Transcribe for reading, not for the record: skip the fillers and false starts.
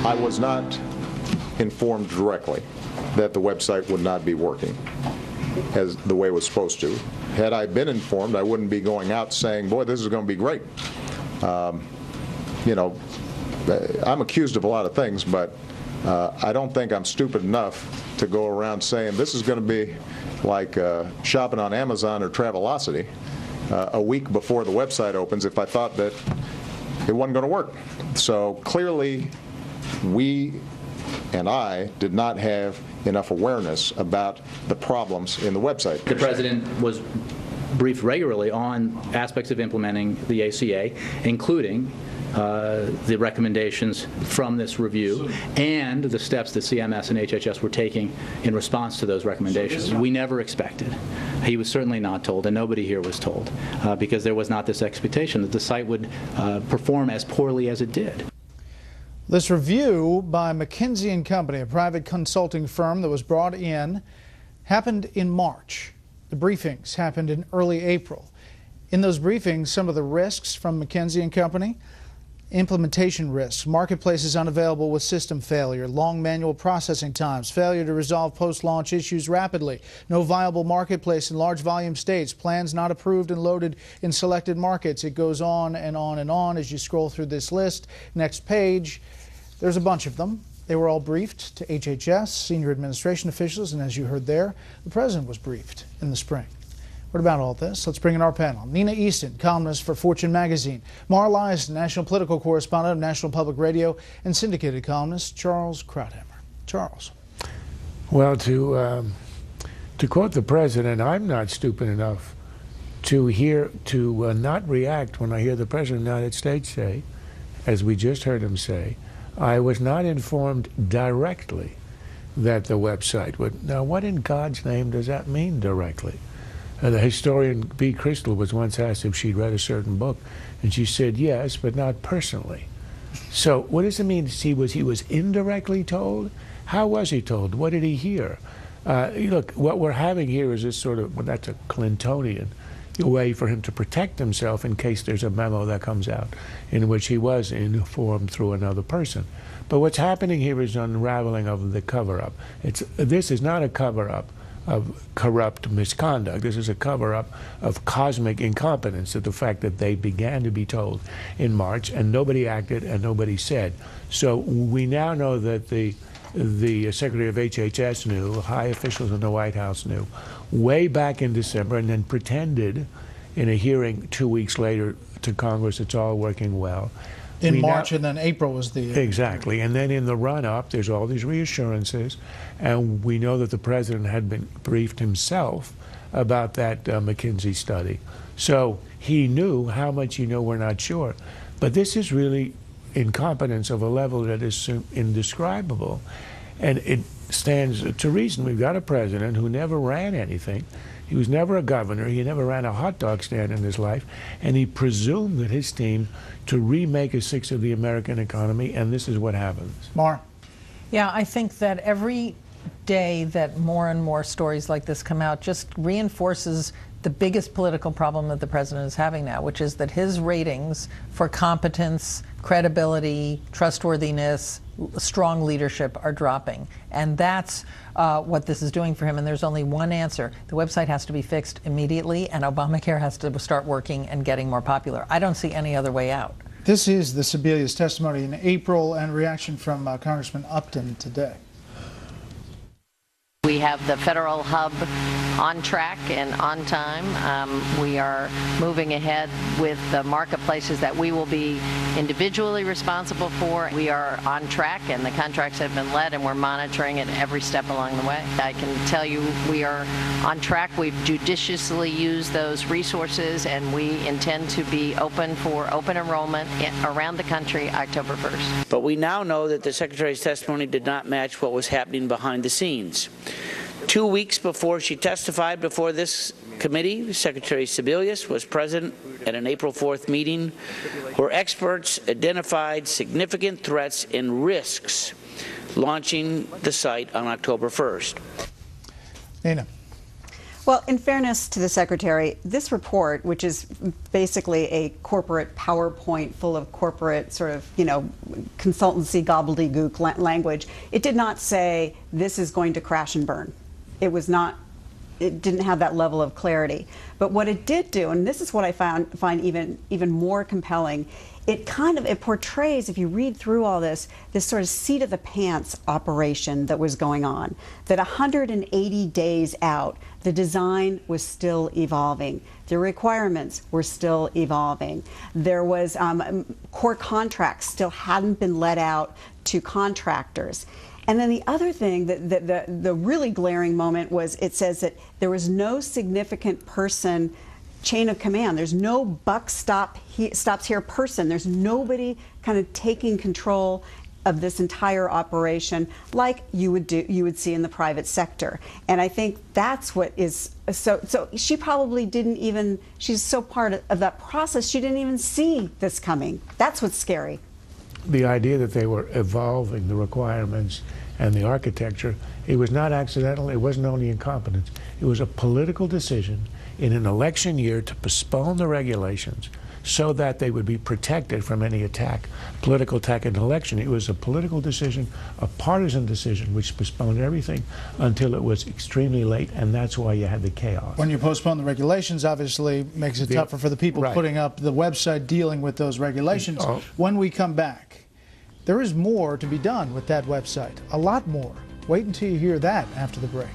I was not informed directly that the website would not be working as the way it was supposed to. Had I been informed, I wouldn't be going out saying, boy, this is going to be great. You know, I'm accused of a lot of things, but I don't think I'm stupid enough to go around saying this is going to be like shopping on Amazon or Travelocity a week before the website opens if I thought that it wasn't going to work. So clearly, we and I did not have enough awareness about the problems in the website. The President was briefed regularly on aspects of implementing the ACA, including the recommendations from this review and the steps that CMS and HHS were taking in response to those recommendations. We never expected. He was certainly not told, and nobody here was told, because there was not this expectation that the site would perform as poorly as it did. This review by McKinsey & Company, a private consulting firm that was brought in, happened in March. The briefings happened in early April. In those briefings, some of the risks from McKinsey & Company: implementation risks, marketplaces unavailable with system failure, long manual processing times, failure to resolve post-launch issues rapidly, no viable marketplace in large volume states, plans not approved and loaded in selected markets. It goes on and on and on as you scroll through this list. Next page, there's a bunch of them. They were all briefed to HHS, senior administration officials, and as you heard there, the President was briefed in the spring. What about all this? Let's bring in our panel. Nina Easton, columnist for Fortune magazine. Mara Lias, national political correspondent of National Public Radio, and syndicated columnist Charles Krauthammer. Charles. Well, to quote the President, I'm not stupid enough to not react when I hear the President of the United States say, as we just heard him say, I was not informed directly that the website would. Now, what in God's name does that mean, directly? The historian B. Crystal was once asked if she'd read a certain book, and she said yes, but not personally. So what does it mean? He was indirectly told? How was he told? What did he hear? Look, what we're having here is this sort of, well, that's a Clintonian way for him to protect himself in case there's a memo that comes out in which he was informed through another person. But what's happening here is unraveling of the cover-up. This is not a cover-up of corrupt misconduct. This is a cover-up of cosmic incompetence, of the fact that they began to be told in March and nobody acted and nobody said. So we now know that the Secretary of HHS knew, high officials in the White House knew, way back in December, and then pretended in a hearing 2 weeks later to Congress it's all working well. In March, and then April was the... Exactly. And then in the run-up, there's all these reassurances, and we know that the President had been briefed himself about that McKinsey study. So he knew. How much he knew, we're not sure. But this is really incompetence of a level that is indescribable. And it stands to reason. We've got a president who never ran anything. He was never a governor. He never ran a hot dog stand in his life. And he presumed that his team to remake a sixth of the American economy, and this is what happens. Mar. Yeah, I think that every day that more and more stories like this come out just reinforces the biggest political problem that the president is having now, which is that his ratings for competence, credibility, trustworthiness, strong leadership are dropping. And that's what this is doing for him. And there's only one answer. The website has to be fixed immediately, and Obamacare has to start working and getting more popular. I don't see any other way out. This is the Sebelius testimony in April and reaction from Congressman Upton today. We have the federal hub on track and on time. We are moving ahead with the marketplaces that we will be individually responsible for. We are on track, and the contracts have been let, and we're monitoring it every step along the way. I can tell you we are on track. We've judiciously used those resources, and we intend to be open for open enrollment around the country October 1st. But we now know that the Secretary's testimony did not match what was happening behind the scenes. 2 weeks before she testified before this committee, Secretary Sebelius was present at an April 4th meeting where experts identified significant threats and risks launching the site on October 1st. Nina. Well, in fairness to the Secretary, this report, which is basically a corporate PowerPoint full of corporate sort of, consultancy gobbledygook language, it did not say this is going to crash and burn. It didn't have that level of clarity. But what it did do, and this is what I find even more compelling, it portrays, if you read through all this sort of seat of the pants operation that was going on, that 180 days out, the design was still evolving. The requirements were still evolving. There was core contracts still hadn't been let out to contractors. And then the other thing, the really glaring moment was it says that there was no significant person chain of command. There's no buck stops here person. There's nobody kind of taking control of this entire operation like you would see in the private sector. And I think that's what is so she probably didn't even, she's so part of that process, she didn't even see this coming. That's what's scary. The idea that they were evolving the requirements and the architecture, it was not accidental, it wasn't only incompetence, it was a political decision in an election year to postpone the regulations so that they would be protected from any attack, political attack in an election. It was a political decision, a partisan decision, which postponed everything until it was extremely late, and that's why you had the chaos. When you postpone the regulations, obviously makes it tougher for the people putting up the website dealing with those regulations. When we come back, there is more to be done with that website, a lot more. Wait until you hear that after the break.